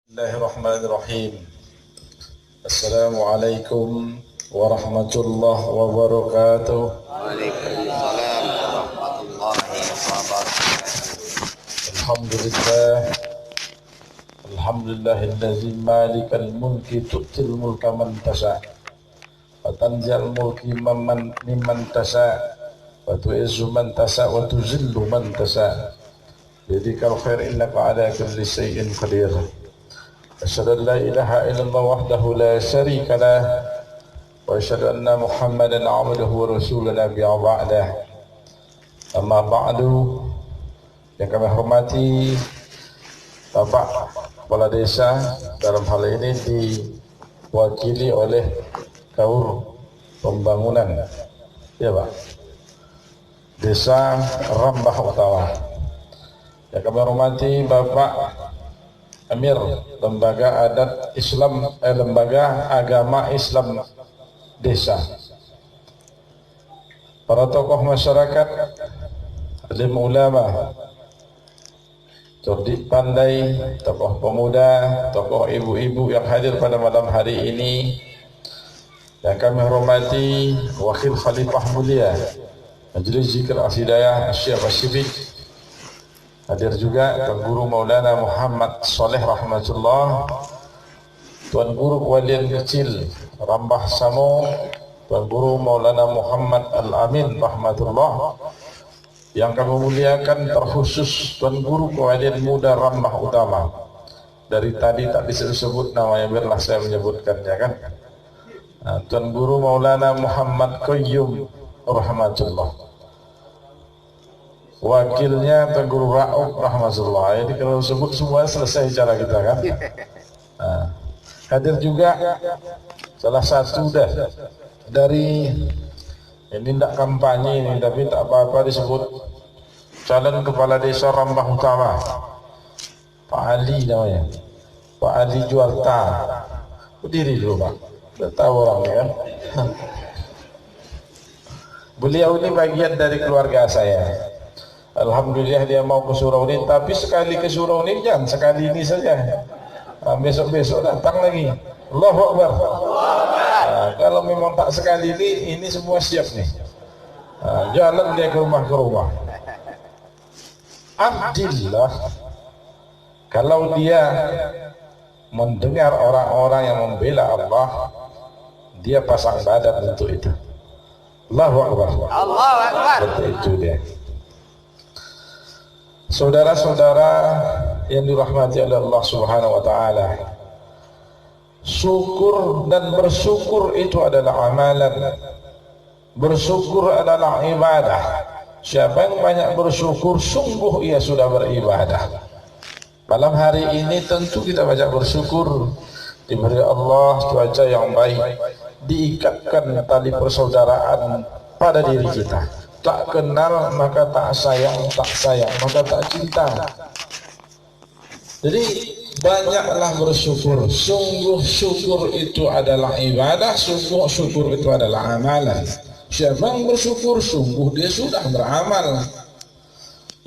Bismillahirrahmanirrahim. Assalamualaikum warahmatullahi wabarakatuh. Waalaikumsalam warahmatullahi wabarakatuh. Alhamdulillahillazi malikal mulki tu'til mulka man tasha wa tanzi'ul mulki mimman tasha wa tu'izzu man tasha wa tuzillu man tasha biyadikal khair innaka ala kulli syai'in qadir. Asyhadu an la ilaha illallah wahdahu la syarika lah wa asyhadu anna Muhammadan 'abduhu wa rasuluhu nabiyya ba'dah. Amma ba'du, yang kami hormati Bapak Kepala Desa, dalam hal ini diwakili oleh Kaur Pembangunan, ya Pak, Desa Rambah Utara. Yang kami hormati Bapak Amir Lembaga Adat Islam, Lembaga Agama Islam Desa, para tokoh masyarakat, alim ulama, cerdik pandai, tokoh pemuda, tokoh ibu-ibu yang hadir pada malam hari ini. Yang kami hormati Wakil Khalifah Mulia Majelis Zikir Al-Hidayah Syekh Pacific, hadir juga Tuan Guru Maulana Muhammad Soleh rahmatullah, Tuan Guru Kewalian Kecil Rambah Samo, Tuan Guru Maulana Muhammad Al-Amin rahmatullah. Yang kami muliakan terkhusus Tuan Guru Kewalian Muda Rambah Utama. Dari tadi tak bisa disebut namanya, biarlah saya menyebutkannya kan. Tuan Guru Maulana Muhammad Qayyum rahmatullah. Wakilnya Tuan Guru Ra'ub rahmatullah. Jadi kalau sebut semua selesai cara kita kan. Hadir juga salah satu dari ini tidak kampanye ini, tapi tak apa-apa disebut calon kepala desa Rambah Utama, Pak Ali namanya, Pak Ali Juarta. Berdiri dulu Pak, tidak tahu orangnya kan. Beliau ini bagian dari keluarga saya. Alhamdulillah dia mau ke Surau ini, tapi sekali ke Surau ini jangan sekali ini saja. Besok-besok datang lagi. Allahu Akbar. Kalau memang tak sekali ini semua siap nih. Jalan dia ke rumah. Abdillah, kalau dia mendengar orang-orang yang membela Allah, dia pasang badan untuk itu. Allahu Akbar. Allahu Akbar. Seperti itu dia. Saudara-saudara yang dirahmati oleh Allah Subhanahu wa taala, syukur dan bersyukur itu adalah amalan. Bersyukur adalah ibadah. Siapa yang banyak bersyukur, sungguh ia sudah beribadah. Malam hari ini tentu kita banyak bersyukur diberi Allah cuaca yang baik, diikatkan tali persaudaraan pada diri kita. Tak kenal maka tak sayang, tak sayang maka tak cinta. Jadi banyaklah bersyukur. Sungguh syukur itu adalah ibadah, sungguh syukur itu adalah amalan. Siapa yang bersyukur, sungguh dia sudah beramal.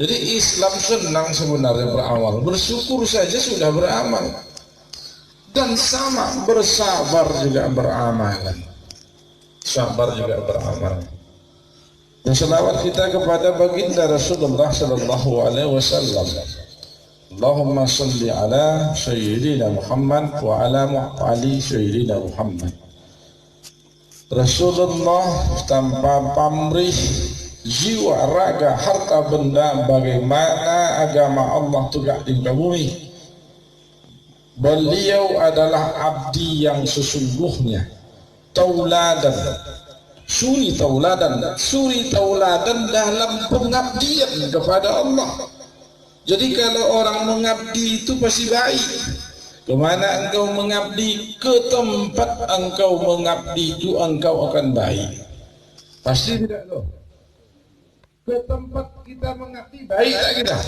Jadi Islam senang sebenarnya beramal. Bersyukur saja sudah beramal. Dan sama bersabar juga beramalan. Sabar juga beramal. Dan selawat kita kepada baginda Rasulullah sallallahu alaihi wasallam. Allahumma salli ala sayyidina Muhammad wa ala ali sayyidina Muhammad. Rasulullah tanpa pamrih jiwa, raga, harta benda, bagaimana agama Allah tegak di bumi. Beliau adalah abdi yang sesungguhnya, tauladan, suri tauladan dalam pengabdian kepada Allah. Jadi kalau orang mengabdi itu pasti baik. Kemana engkau mengabdi, ke tempat engkau mengabdi itu engkau akan baik. Pasti tidak loh. Ke tempat kita mengabdi baik tak kita?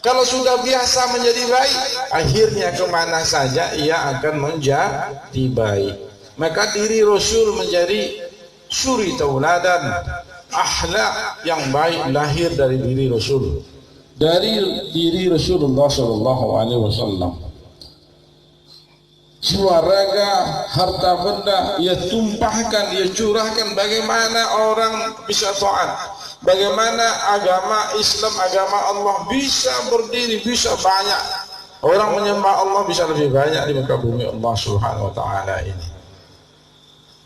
Kalau sudah biasa menjadi baik, akhirnya kemana saja ia akan menjadi baik. Maka diri Rasul menjadi suri tauladan, akhlak yang baik lahir dari diri Rasul, dari diri Rasulullah sallallahu alaihi wasallam. jiwa raga, harta benda, ia tumpahkan, ia curahkan. Bagaimana orang bisa taat, bagaimana agama Islam, agama Allah bisa berdiri, bisa banyak orang menyembah Allah, bisa lebih banyak di muka bumi Allah Subhanahu wa ta'ala ini.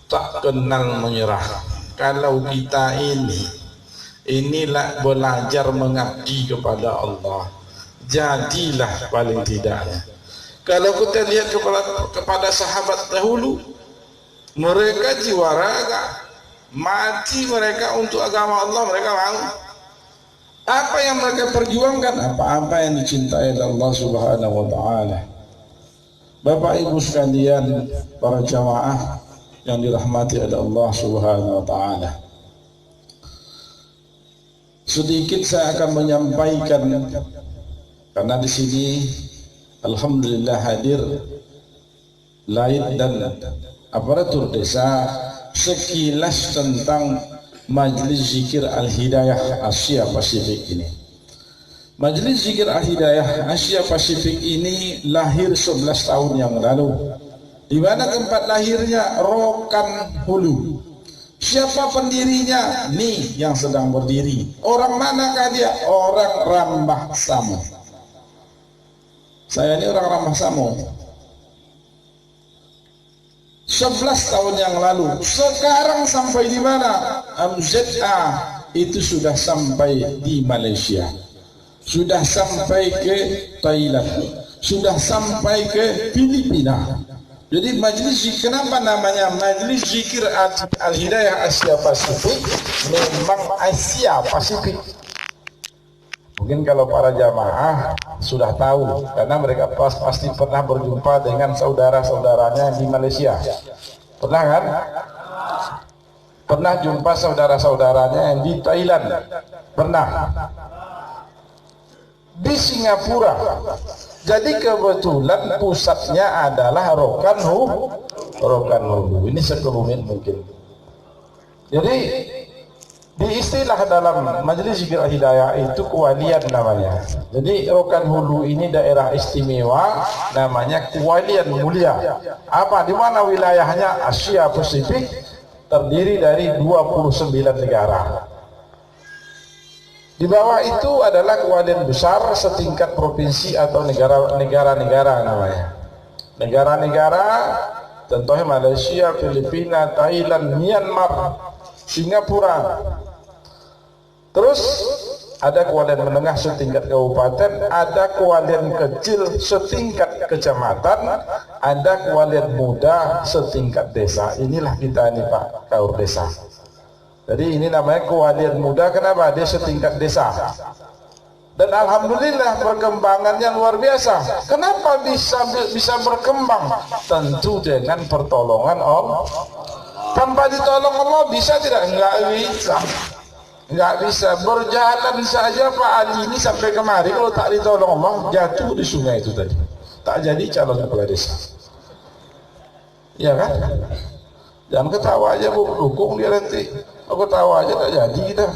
Tak kenal menyerah. Kalau kita inilah belajar mengabdi kepada Allah, jadilah paling tidaknya. Kalau kita lihat kepada sahabat dahulu, mereka jiwa raga, mati mereka untuk agama Allah, mereka mau. Apa yang mereka perjuangkan, apa-apa yang dicintai oleh Allah Subhanahu wa ta'ala. Bapak Ibu sekalian, para jamaah yang dirahmati oleh Allah Subhanahu wa ta'ala, sedikit saya akan menyampaikan, karena di sini alhamdulillah hadir lain dan aparatur desa, sekilas tentang Majelis Zikir Al-Hidayah Asia Pasifik ini. Majelis Zikir Al-Hidayah Asia Pasifik ini lahir 11 tahun yang lalu. Di mana tempat lahirnya? Rokan Hulu. Siapa pendirinya? Nih yang sedang berdiri. Orang manakah dia? Orang Rambah Samo. Saya ini orang Rambah Samo. 11 tahun yang lalu. Sekarang sampai di mana? MZA itu sudah sampai di Malaysia, sudah sampai ke Thailand, sudah sampai ke Filipina. Jadi Majelis Zikir, kenapa namanya Majelis Zikir Al-Hidayah Asia Pasifik? Memang Asia Pasifik. Mungkin kalau para jamaah sudah tahu, karena mereka pasti pernah berjumpa dengan saudara-saudaranya di Malaysia. Pernah kan? Pernah jumpa saudara-saudaranya yang di Thailand? Pernah. Di Singapura. Jadi kebetulan pusatnya adalah Rokan Hulu. Ini sekelumit mungkin. Jadi di istilah dalam Majelis Zikir Al-Hidayah itu kewalian namanya. Jadi Rokan Hulu ini daerah istimewa, namanya kewalian mulia. Apa? Di mana wilayahnya? Asia Pasifik, terdiri dari 29 negara. Di bawah itu adalah kewalian besar setingkat provinsi atau negara-negara namanya. Negara-negara contohnya Malaysia, Filipina, Thailand, Myanmar, Singapura. Terus ada kewalian menengah setingkat kabupaten, ada kewalian kecil setingkat kecamatan, ada kewalian muda setingkat desa. Inilah kita ini Pak Kaur Desa. Jadi ini namanya kewalian muda. Kenapa? Dia setingkat desa. Dan alhamdulillah perkembangannya luar biasa. Kenapa bisa berkembang? Tentu dengan pertolongan Allah. Tanpa ditolong Allah bisa tidak? Enggak bisa. Enggak bisa. Berjalan saja Pak Ali ini sampai kemari, kalau tak ditolong Allah jatuh di sungai itu tadi. Tak jadi calon kepala desa. Ya kan? Jangan ketawa aja Bu, dukung dia nanti. Aku tahu aja tak jadi kita.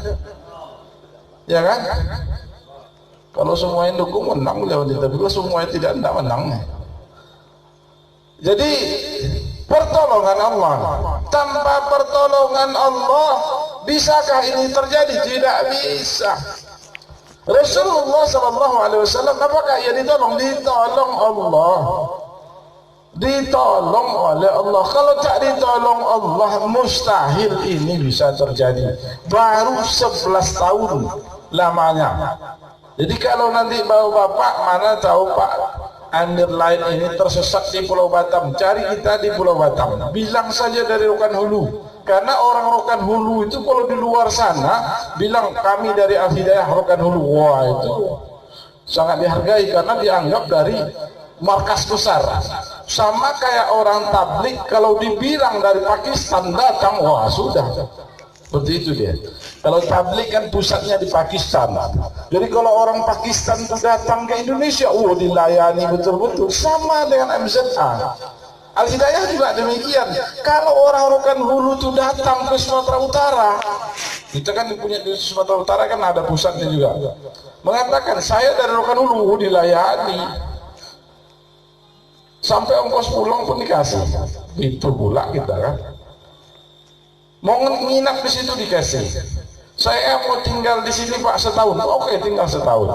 Ya kan? Kalau semuanya dukung menang beliau, tapi kalau semuanya tidak menang. Jadi pertolongan Allah. Tanpa pertolongan Allah, bisakah ini terjadi? Tidak bisa. Rasulullah SAW, apakah ia ditolong? Ditolong Allah. Ditolong oleh Allah. Kalau tak ditolong Allah, mustahil ini bisa terjadi. Baru 11 tahun lamanya. Jadi kalau nanti bapak mana tahu Pak Amir lain ini tersesat di Pulau Batam, cari kita di Pulau Batam, bilang saja dari Rokan Hulu. Karena orang Rokan Hulu itu kalau di luar sana bilang kami dari Al-Hidayah Rokan Hulu, wah itu sangat dihargai karena dianggap dari markas besar. Sama kayak orang tablik kalau dibilang dari Pakistan datang, wah sudah. Seperti itu dia. Kalau tablik kan pusatnya di Pakistan. Jadi kalau orang Pakistan itu datang ke Indonesia, dilayani betul-betul. Sama dengan MZA. Al-Hidayah juga demikian. Kalau orang Rokan Hulu itu datang ke Sumatera Utara, kita kan punya di Sumatera Utara kan ada pusatnya juga. Mengatakan saya dari Rokan Hulu, dilayani. sampai ongkos pulang pun dikasih. Itu pula kita kan. Mau nginap di situ dikasih. Saya mau tinggal di sini Pak setahun. Oke, tinggal setahun.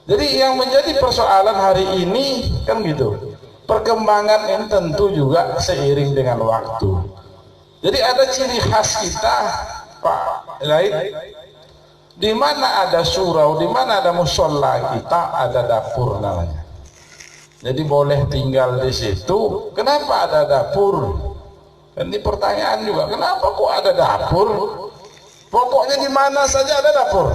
Jadi yang menjadi persoalan hari ini kan gitu. Perkembangan ini tentu juga seiring dengan waktu. Jadi ada ciri khas kita, Pak Laid, di mana ada surau, di mana ada musola kita ada dapur namanya. Jadi boleh tinggal di situ. Kenapa ada dapur? Dan ini pertanyaan juga, kenapa kok ada dapur? Pokoknya di mana saja ada dapur.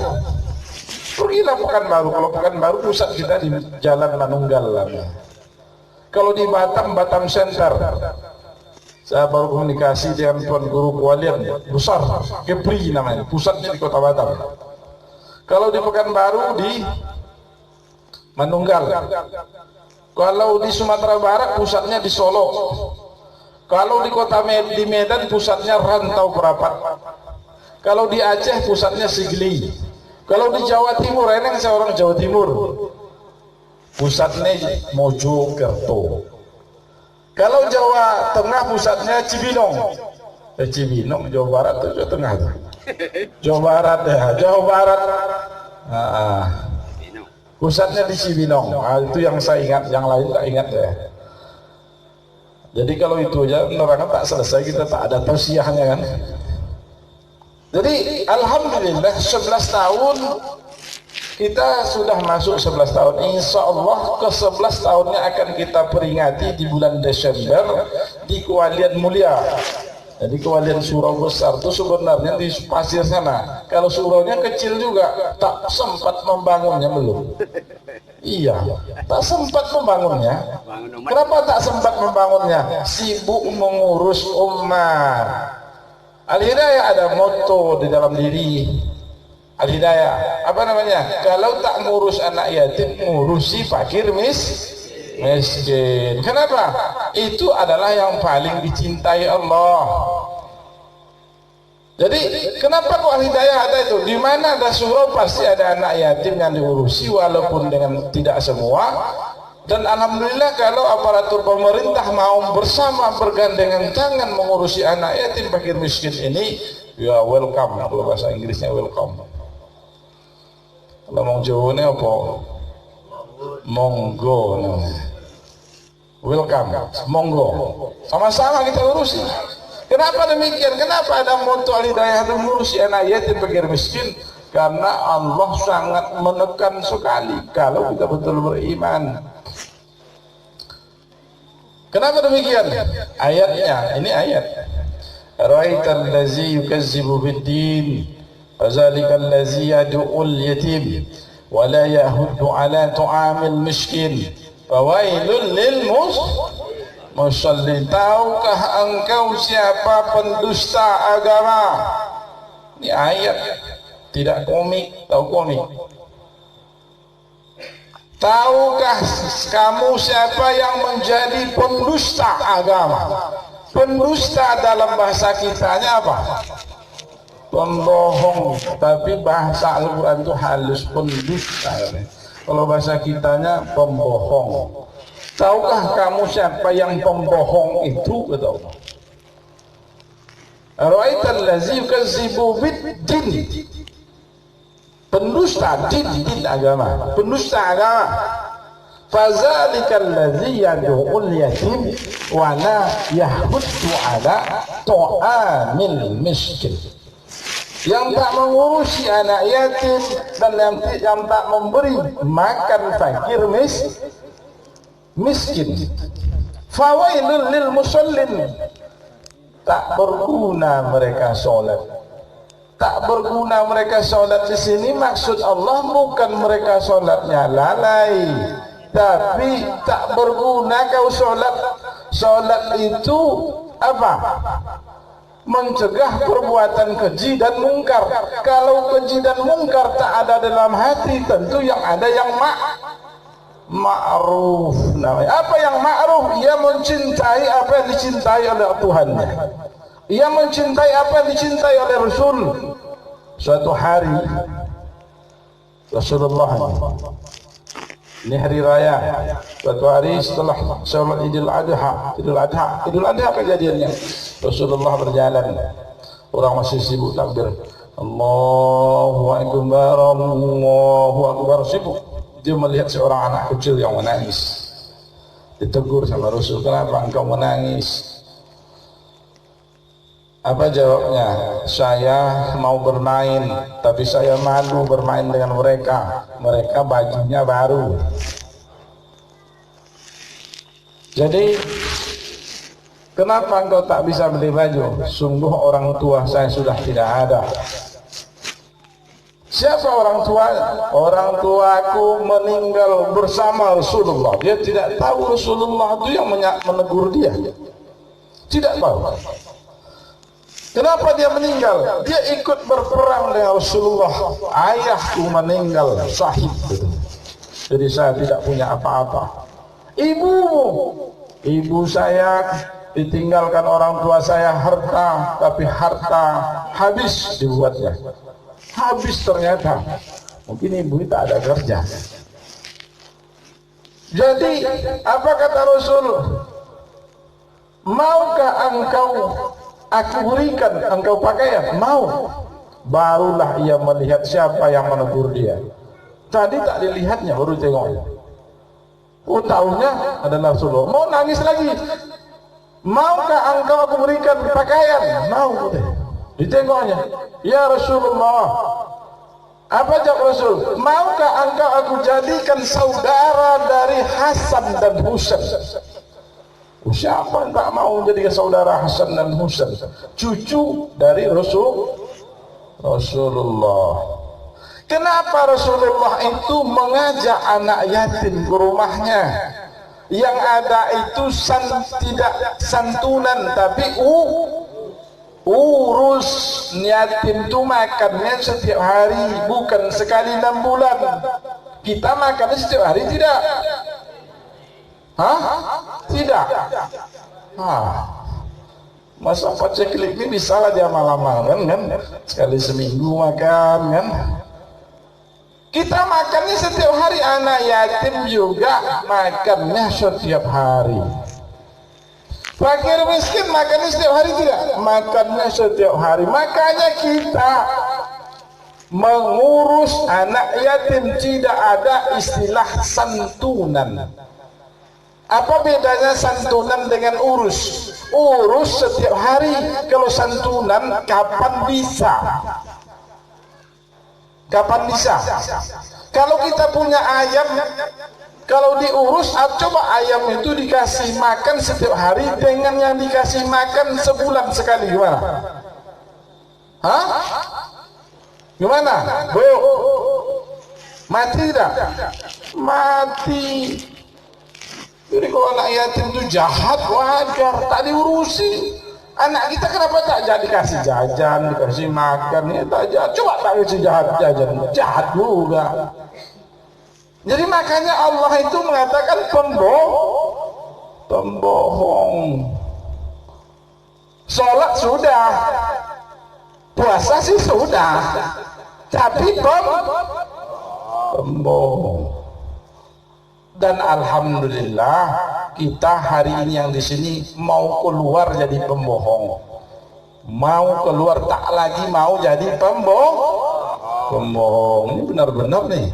Pergilah Pekanbaru. Kalau Pekanbaru pusat kita di Jalan Manunggal namanya. Kalau di Batam, Batam Center. Saya baru komunikasi dengan Tuan Guru Kualian besar, Kepri namanya, pusatnya di Kota Batam. Kalau di Pekanbaru di Manunggal. Kalau di Sumatera Barat pusatnya di Solo. Kalau di di Medan pusatnya Rantau Perapat. Kalau di Aceh pusatnya Sigli. Kalau di Jawa Timur, ini saya orang Jawa Timur, pusatnya Mojokerto. Kalau Jawa Tengah pusatnya Cibinong. Cibinong Jawa Barat itu Jawa Tengah tuh. Jawa Barat ya, Jawa Barat. Pusatnya di Cibinong. Itu yang saya ingat, yang lain tak ingat ya. Jadi kalau itu aja penerangan tak selesai, kita tak ada tausiahnya kan. Jadi alhamdulillah 11 tahun kita sudah masuk 11 tahun. Insya Allah ke 11 tahunnya akan kita peringati di bulan Desember di Kualian Mulia. Jadi Kualian surau besar itu sebenarnya di pasir sana. Kalau suraunya kecil juga, tak sempat membangunnya belum. Iya, tak sempat membangunnya. Kenapa tak sempat membangunnya? Sibuk mengurus umat. Al-Hidayah ada moto di dalam diri. Al-Hidayah apa namanya? Kalau tak ngurus anak yatim, ngurusi fakir miskin. Kenapa? Itu adalah yang paling dicintai Allah. Jadi kenapa kok Al-Hidayah ada itu? Di mana ada surau pasti ada anak yatim yang diurusi, walaupun dengan tidak semua. Dan alhamdulillah kalau aparatur pemerintah mau bersama bergandengan tangan mengurusi anak yatim fakir miskin ini, ya welcome. Kalau bahasa Inggrisnya welcome. Kalau mau Jawa ini apa? Monggo namanya. Welcome, monggo. Sama-sama kita urusi. Kenapa demikian? Kenapa ada moto Al-Hidayah itu mengurusi anak yatim fakir miskin? Karena Allah sangat menekan sekali kalau kita betul beriman. Kenapa demikian? Ayatnya, ini ayat. Ra'aital ladzi yukazzibu bid-din, fadzalikal ladzi yad'ul yatim wa la yahuddu ala tu'amil miskin, fawailul lil musallin. Tahukah engkau siapa pendusta agama? Ini ayat, tidak komik, tahu komik. Tahukah kamu siapa yang menjadi pendusta agama? Pendusta dalam bahasa kitanya apa? Pembohong. Tapi bahasa Al-Quran itu halus, pendusta. Kalau bahasa kitanya pembohong. Tahukah kamu siapa yang pembohong itu? Betul. Ra'aital ladzi yukazzibu bid-din. Pendusta din agama, pendusta agama. Fadzalikal ladzi yad'ul yatim wa la yahuddu ala tu'amil miskin. Yang tak mengurusi anak yatim dan yang tak memberi makan fakir miskin. Fawailul lil musallin. Tak berguna mereka sholat. Tak berguna mereka sholat di sini, maksud Allah bukan mereka sholatnya lalai, tapi tak berguna kau sholat. Sholat itu apa? Mencegah perbuatan keji dan mungkar. Kalau keji dan mungkar tak ada dalam hati, tentu yang ada yang ma'ruf namanya. Apa yang ma'ruf? Ia mencintai apa yang dicintai oleh Tuhannya. Ia mencintai apa yang dicintai oleh Rasul. Suatu hari Rasulullah Ini hari raya, suatu hari setelah sholat Idul Adha kejadiannya. Rasulullah berjalan, orang masih sibuk takbir, Allahu Akbar, sibuk. Dia melihat seorang anak kecil yang menangis. Ditegur sama Rasul, kenapa engkau menangis? Apa jawabnya? Saya mau bermain, tapi saya malu bermain dengan mereka. Mereka bajunya baru. Jadi, kenapa engkau tak bisa beli baju? Sungguh orang tua saya sudah tidak ada. Siapa orang tua? Orang tuaku meninggal bersama Rasulullah. Dia tidak tahu Rasulullah itu yang menegur dia. Tidak tahu. Kenapa dia meninggal? Dia ikut berperang dengan Rasulullah. Ayahku meninggal syahid. Jadi saya tidak punya apa-apa. Ibu saya ditinggalkan orang tua saya harta, tapi harta habis dibuatnya. Habis ternyata. Mungkin ibu tak ada kerja. Jadi apa kata Rasul? Maukah engkau aku berikan engkau pakaian? Mau. Barulah ia melihat siapa yang menegur dia. Tadi tak dilihatnya, baru tengoknya. Oh, tahunya adalah Rasulullah. Mau nangis lagi. Maukah engkau aku berikan pakaian? Mau. Ditengoknya. Ya Rasulullah. Apa jawab Rasul? Maukah engkau aku jadikan saudara dari Hasan dan Husain? Siapa yang tak mau jadi saudara Hasan dan Husain? Cucu dari Rasulullah. Kenapa Rasulullah itu mengajak anak yatim ke rumahnya? Yang ada itu tidak santunan, tapi urus. Yatim itu makannya setiap hari, bukan sekali 6 bulan. Kita makannya setiap hari tidak? Hah? Tidak. Masa paceklik ini bisa lah dia malam-malam kan? Sekali seminggu makan kan? Kita makannya setiap hari, anak yatim juga makannya setiap hari. Fakir miskin makannya setiap hari tidak? Makannya setiap hari. Makanya kita mengurus anak yatim tidak ada istilah santunan. Apa bedanya santunan dengan urus? Urus setiap hari, kalau santunan kapan bisa? Kapan bisa? Kalau kita punya ayam, kalau diurus, coba ayam itu dikasih makan setiap hari dengan yang dikasih makan sebulan sekali, gimana? Hah? Gimana? Bu? Mati tidak? Mati. Jadi kalau anak yatim itu jahat, wajar, tak diurusi. Anak kita kenapa tak jadi kasih jajan, dikasih makan, ya tak jahat. Coba tak kasih jajan, jahat juga. Jadi makanya Allah itu mengatakan pembohong. Sholat sudah, puasa sih sudah, tapi pembohong. Dan alhamdulillah kita hari ini yang di sini mau keluar jadi pembohong, mau keluar tak lagi mau jadi pembohong. Ini benar-benar nih.